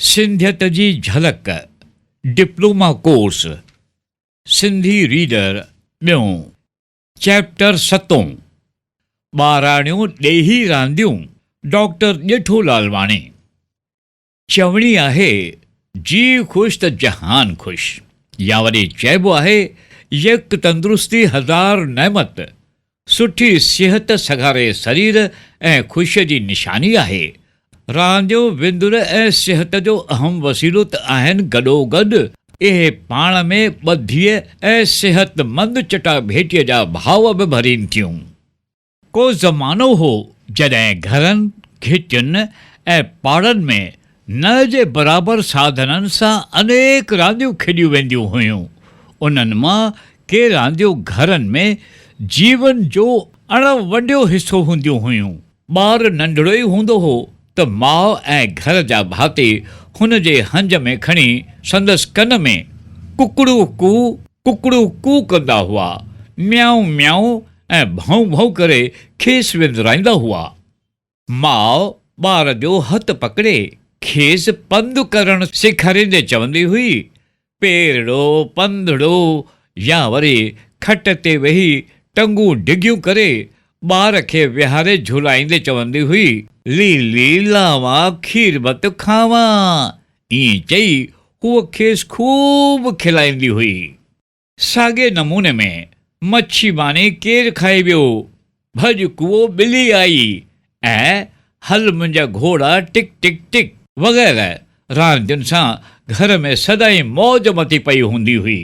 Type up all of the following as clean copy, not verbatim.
सिंधियत जी झलक diploma course Sindhi reader ॿियों चैप्टर 7 ॿाराणियूं ॾेही रांदियूं डॉक्टर ॼेठो लालवाणी। चवणी आहे जी ख़ुशि त जहान ख़ुशि, या वरी चइबो आहे यक तंदुरुस्ती हज़ार नेमत। सुठी सिहत सघारे शरीर ऐं ख़ुशीअ जी निशानी आहे। रांदियूं विंदुर ऐं सिहत जो अहम वसीलो त आहिनि, गॾोगॾु इहे पाण में ॿधीअ ऐं सिहतमंद चटाभेटीअ जा भाव बि भरीनि थियूं। को ज़मानो हो जॾहिं घरनि खिचुनि ऐं पाड़नि में न जे बराबरि साधननि सां अनेक रांदियूं खेॾियूं वेंदियूं हुयूं। उन्हनि मां के रांदियूं घरनि में जीवन जो अणवॾियो हिसो हूंदियूं हुयूं। ॿार नंढड़ो ई हूंदो हो त माउ ऐं घर जा भाती हुन जे हंज में खणी संदसि कन में कुकड़ू कू कंदा हुआ। म्याऊं म्याऊं ऐं भौं भौं करे खेसि विंदुराईंदा हुआ। माउ ॿार जो हथु पकिड़े खेसि पंधु करणु सेखारींदे चवंदी हुई, पेरड़ो पंधड़ो, या वरी खट ते वेही टंगूं डिघियूं करे ॿार खे विहारे झुलाईंदे चवंदी हुई, लीली लावा खीर बत खावा। ईअं चई हूअ खेसि खूब खिलाईंदी हुई। साॻे नमूने में मच्छी मानी केरु खाई वियो, भॼ कुओ ॿिली आई, ऐं हल मुंहिंजा घोड़ा टिक टिक टिक वग़ैरह रांदियुनि सां घर में सदाईं मौज मची पई हूंदी हुई।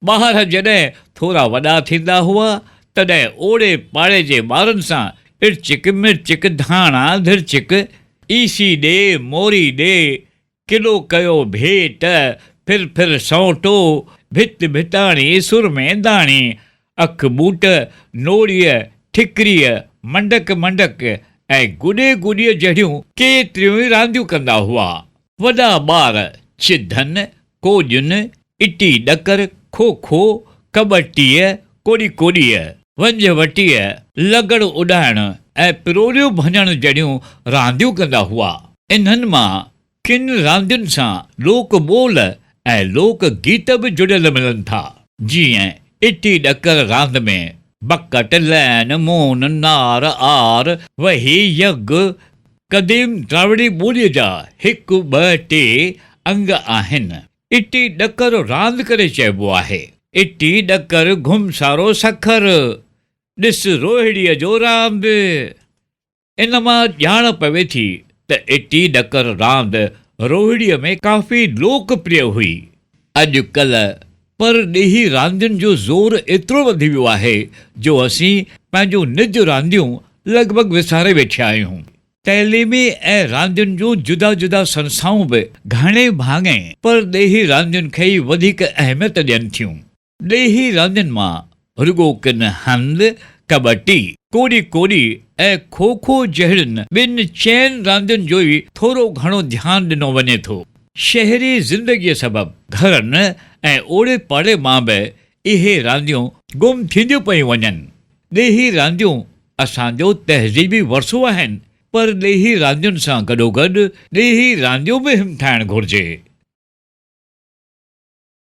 ॿार जॾहिं थोरा वॾा थींदा हुआ तॾहिं ओड़े पाड़े जे ॿारनि सां इर्चिक मिर्चिक धाणा धिरचिक, ईसी ॾे मोरी ॾे, किलो कयो भेट, फिर सौंटो, भित भिताणी सुर में दाणी, अख बूट नोड़ीअ ठिकरीअ मंडक ऐं गुॾीअ जहिड़ियूं केतिरियूं ई रांदियूं कंदा हुआ। वॾा ॿार चिधनि, कोॼुनि, इटी ॾकर, खो खो, कॿटीअ, कोॾीअ, वंज वटीअ, लगड़ उॾाइण ऐं पिरोलियूं भञण जहिड़ियूं रांदियूं कंदा हुआ। इन्हनि मां किन रांदियुनि सां लोक ॿोल ऐं लोक गीत बि जुड़ियल मिलनि था। जीअं इटी ॾकर रांदि में बकट लैन मोन नार आर वही यग क़दीम द्राविड़ी ॿोलीअ जा 1 2 3 अंग आहिनि। इटी ॾकर रांदि करे चइबो आहे। इटी ॾकर घुमसारो सखर, ॾिस रोहिड़ीअ जो रांदि। इन मां ॼाण पवे थी त इटी ॾकर रांदि रोहिड़ीअ में काफ़ी लोकप्रिय हुई। अॼुकल्ह पर ॾेही रांदियुनि जो ज़ोर एतिरो वधी वियो आहे जो असीं पंहिंजूं निज रांदियूं लॻभॻि विसारे वेठा आहियूं। तइलीमी ऐं रांदियुनि जूं जुदा जुदा संस्थाऊं बि घणे भाङे पर ॾेही रांदियुनि खे ई वधीक अहमियत ॾियनि थियूं। ॾेही रांदियुनि मां रुॻो किन हंध, कॿटी, कोॾी ऐं खो खो जहिड़ियुनि ॿिनि चइनि रांदियुनि जो ई थोरो घणो ध्यानु ॾिनो वञे थो। शहरी ज़िंदगीअ सबबि घरनि ऐं ओड़े पाड़े मां बि इहे रांदियूं गुम थींदियूं पयूं वञनि। ॾेही रांदियूं असांजो तहज़ीबी वरिसो आहिनि, पर ॾेही रांदियुनि सां गॾोगॾु ॾेही रांदियूं बि हिमथाइणु घुरिजे।